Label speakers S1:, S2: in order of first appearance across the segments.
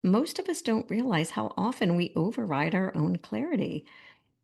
S1: most of us don't realize how often we override our own clarity.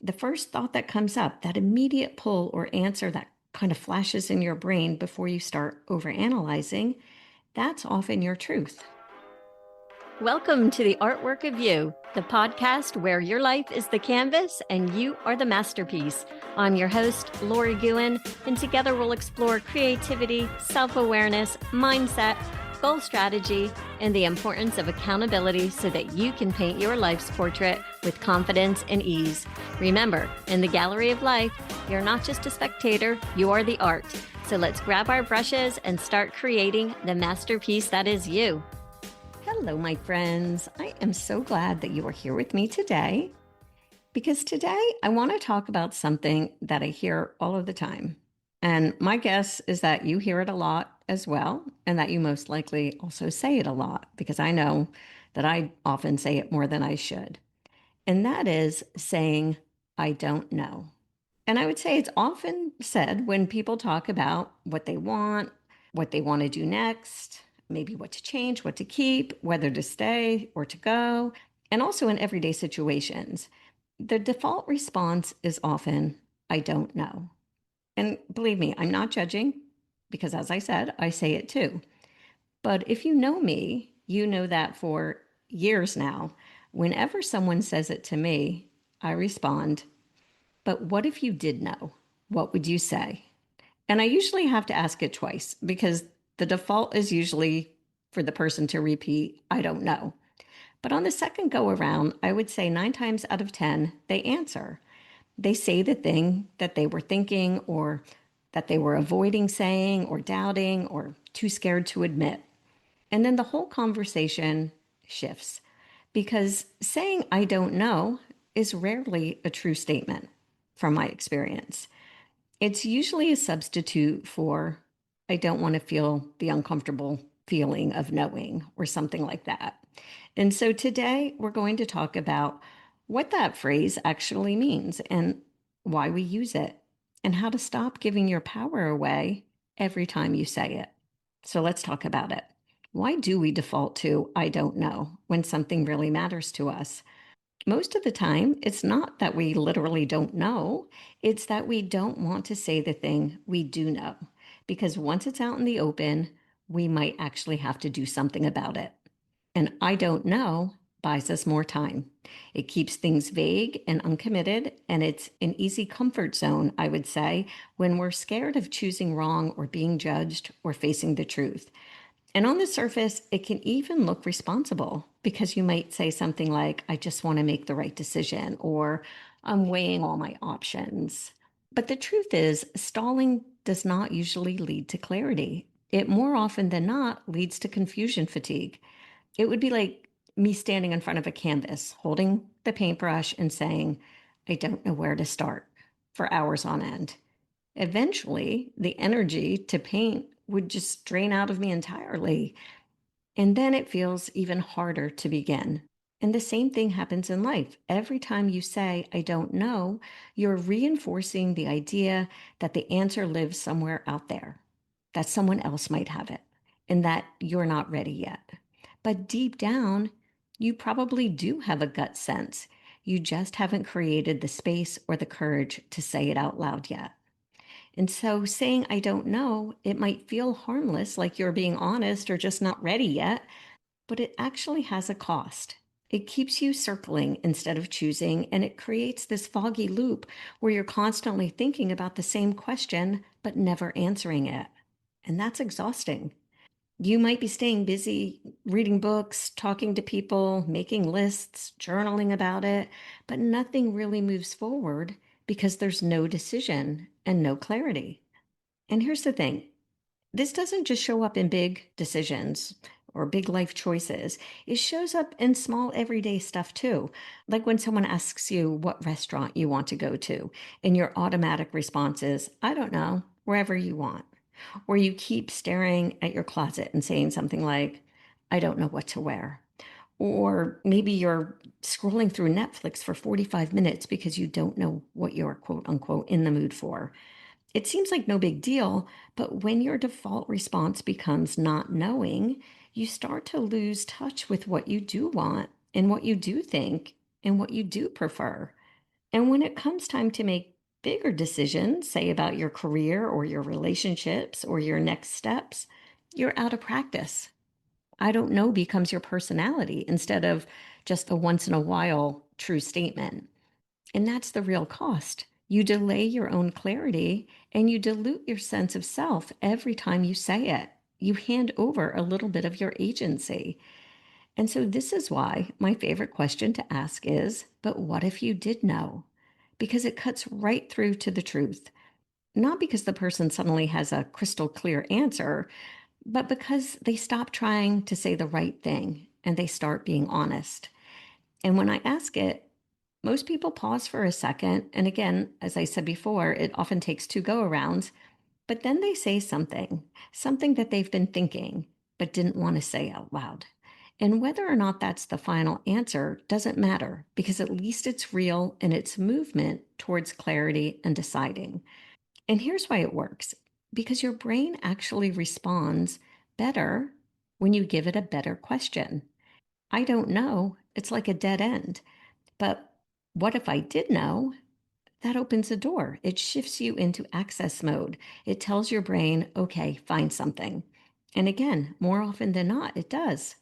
S1: The first thought that comes up, that immediate pull or answer that kind of flashes in your brain before you start overanalyzing, that's often your truth.
S2: Welcome to the Artwork of You, the podcast where your life is the canvas and you are the masterpiece. I'm your host, Lori Gouhin, and together we'll explore creativity, self-awareness, mindset, goal strategy, and the importance of accountability so that you can paint your life's portrait with confidence and ease. Remember, in the gallery of life, you're not just a spectator, you are the art. So let's grab our brushes and start creating the masterpiece that is you.
S1: Hello, my friends. I am so glad that you are here with me today because today I want to talk about something that I hear all of the time. And my guess is that you hear it a lot as well, and that you most likely also say it a lot because I know that I often say it more than I should. And that is saying, I don't know. And I would say it's often said when people talk about what they want to do next, maybe what to change, what to keep, whether to stay or to go, and also in everyday situations. The default response is often, I don't know. And believe me, I'm not judging because, as I said, I say it too. But if you know me, you know that for years now, whenever someone says it to me, I respond, but what if you did know? What would you say? And I usually have to ask it twice because the default is usually for the person to repeat, I don't know. But on the second go around, I would say 9 times out of 10, they answer. They say the thing that they were thinking or that they were avoiding saying or doubting or too scared to admit. And then the whole conversation shifts because saying I don't know is rarely a true statement from my experience. It's usually a substitute for I don't want to feel the uncomfortable feeling of knowing or something like that. And so today we're going to talk about what that phrase actually means and why we use it and how to stop giving your power away every time you say it. So let's talk about it. Why do we default to I don't know when something really matters to us? Most of the time, it's not that we literally don't know, it's that we don't want to say the thing we do know. Because once it's out in the open, we might actually have to do something about it. And I don't know buys us more time. It keeps things vague and uncommitted, and it's an easy comfort zone, I would say, when we're scared of choosing wrong or being judged or facing the truth. And on the surface, it can even look responsible because you might say something like, I just want to make the right decision, or I'm weighing all my options. But the truth is, stalling does not usually lead to clarity. It more often than not leads to confusion fatigue. It would be like me standing in front of a canvas, holding the paintbrush and saying, I don't know where to start for hours on end. Eventually, the energy to paint would just drain out of me entirely. And then it feels even harder to begin. And the same thing happens in life. Every time you say, I don't know, you're reinforcing the idea that the answer lives somewhere out there, that someone else might have it, and that you're not ready yet. But deep down, you probably do have a gut sense. You just haven't created the space or the courage to say it out loud yet. And so saying, I don't know, it might feel harmless, like you're being honest or just not ready yet, but it actually has a cost. It keeps you circling instead of choosing, and it creates this foggy loop where you're constantly thinking about the same question, but never answering it. And that's exhausting. You might be staying busy reading books, talking to people, making lists, journaling about it, but nothing really moves forward because there's no decision and no clarity. And here's the thing, this doesn't just show up in big decisions or big life choices. It shows up in small everyday stuff too. Like when someone asks you what restaurant you want to go to, and your automatic response is, I don't know, wherever you want. Or you keep staring at your closet and saying something like, I don't know what to wear. Or maybe you're scrolling through Netflix for 45 minutes because you don't know what you're quote unquote in the mood for. It seems like no big deal, but when your default response becomes not knowing, you start to lose touch with what you do want and what you do think and what you do prefer. And when it comes time to make bigger decisions, say about your career or your relationships or your next steps, you're out of practice. I don't know becomes your personality instead of just a once in a while true statement. And that's the real cost. You delay your own clarity and you dilute your sense of self every time you say it. You hand over a little bit of your agency. And so, this is why my favorite question to ask is, but what if you did know? Because it cuts right through to the truth. Not because the person suddenly has a crystal clear answer, but because they stop trying to say the right thing and they start being honest. And when I ask it, most people pause for a second. And again, as I said before, it often takes two go arounds, but then they say something that they've been thinking, but didn't want to say out loud. And whether or not that's the final answer doesn't matter because at least it's real and it's movement towards clarity and deciding. And here's why it works because your brain actually responds better when you give it a better question. I don't know. It's like a dead end. But what if I did know? That opens a door. It shifts you into access mode. It tells your brain, okay, find something. And again, more often than not, it does.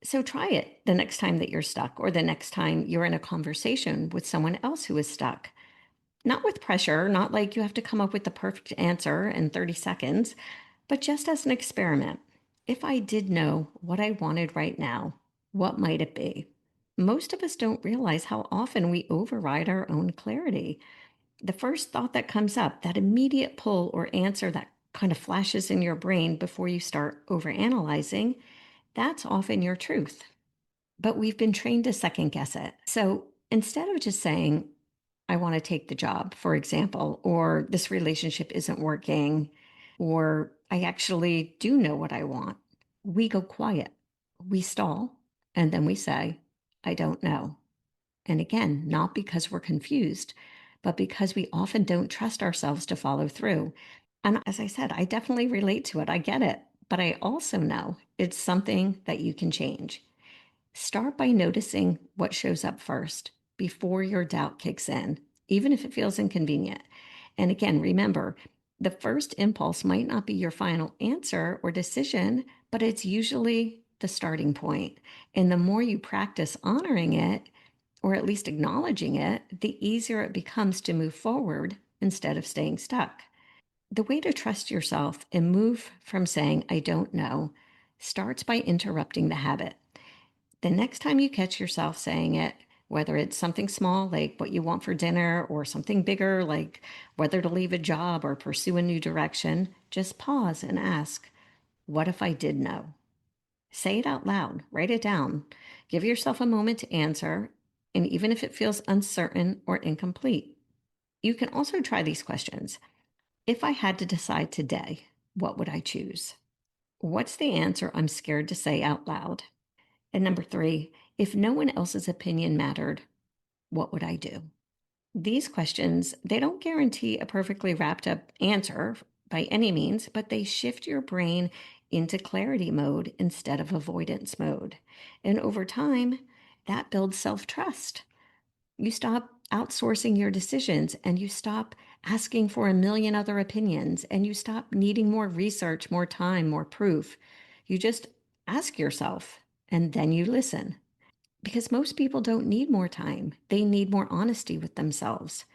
S1: So try it the next time that you're stuck or the next time you're in a conversation with someone else who is stuck. Not with pressure, not like you have to come up with the perfect answer in 30 seconds, but just as an experiment. If I did know what I wanted right now, what might it be? Most of us don't realize how often we override our own clarity. The first thought that comes up, that immediate pull or answer that kind of flashes in your brain before you start overanalyzing, that's often your truth. But we've been trained to second guess it. So instead of just saying, I want to take the job, for example, or this relationship isn't working, or I actually do know what I want, we go quiet, we stall, and then we say, I don't know. And again, not because we're confused, but because we often don't trust ourselves to follow through. And as I said, I definitely relate to it. I get it. But I also know it's something that you can change. Start by noticing what shows up first before your doubt kicks in, even if it feels inconvenient. And again, remember, the first impulse might not be your final answer or decision, but it's usually the starting point. And the more you practice honoring it, or at least acknowledging it, the easier it becomes to move forward instead of staying stuck. The way to trust yourself and move from saying, I don't know, starts by interrupting the habit. The next time you catch yourself saying it, whether it's something small like what you want for dinner or something bigger like whether to leave a job or pursue a new direction, just pause and ask, what if I did know? Say it out loud, write it down, give yourself a moment to answer, and even if it feels uncertain or incomplete. You can also try these questions. If I had to decide today, what would I choose? What's the answer I'm scared to say out loud? And number three, if no one else's opinion mattered, what would I do? These questions, they don't guarantee a perfectly wrapped up answer by any means, but they shift your brain into clarity mode instead of avoidance mode. And over time, that builds self trust. You stop outsourcing your decisions and you stop asking for a million other opinions and you stop needing more research, more time, more proof. You just ask yourself and then you listen. Because most people don't need more time, they need more honesty with themselves.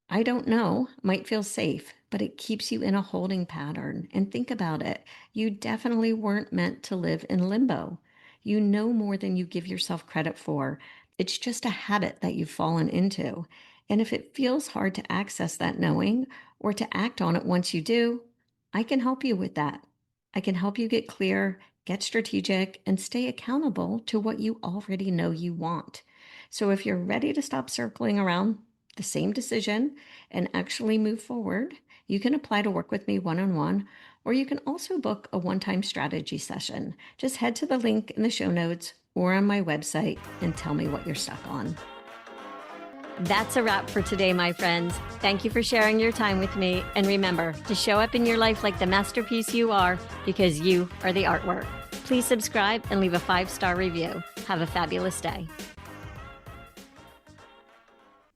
S1: I don't know might feel safe, but it keeps you in a holding pattern. And think about it. You definitely weren't meant to live in limbo. You know more than you give yourself credit for. It's just a habit that you've fallen into. And if it feels hard to access that knowing or to act on it once you do, I can help you with that. I can help you get clear, get strategic, and stay accountable to what you already know you want. So if you're ready to stop circling around the same decision and actually move forward, you can apply to work with me one on one, or you can also book a one time strategy session. Just head to the link in the show notes or on my website and tell me what you're stuck on.
S2: That's a wrap for today, my friends. Thank you for sharing your time with me. And remember to show up in your life like the masterpiece you are, because you are the artwork. Please subscribe and leave a 5-star review. Have a fabulous day.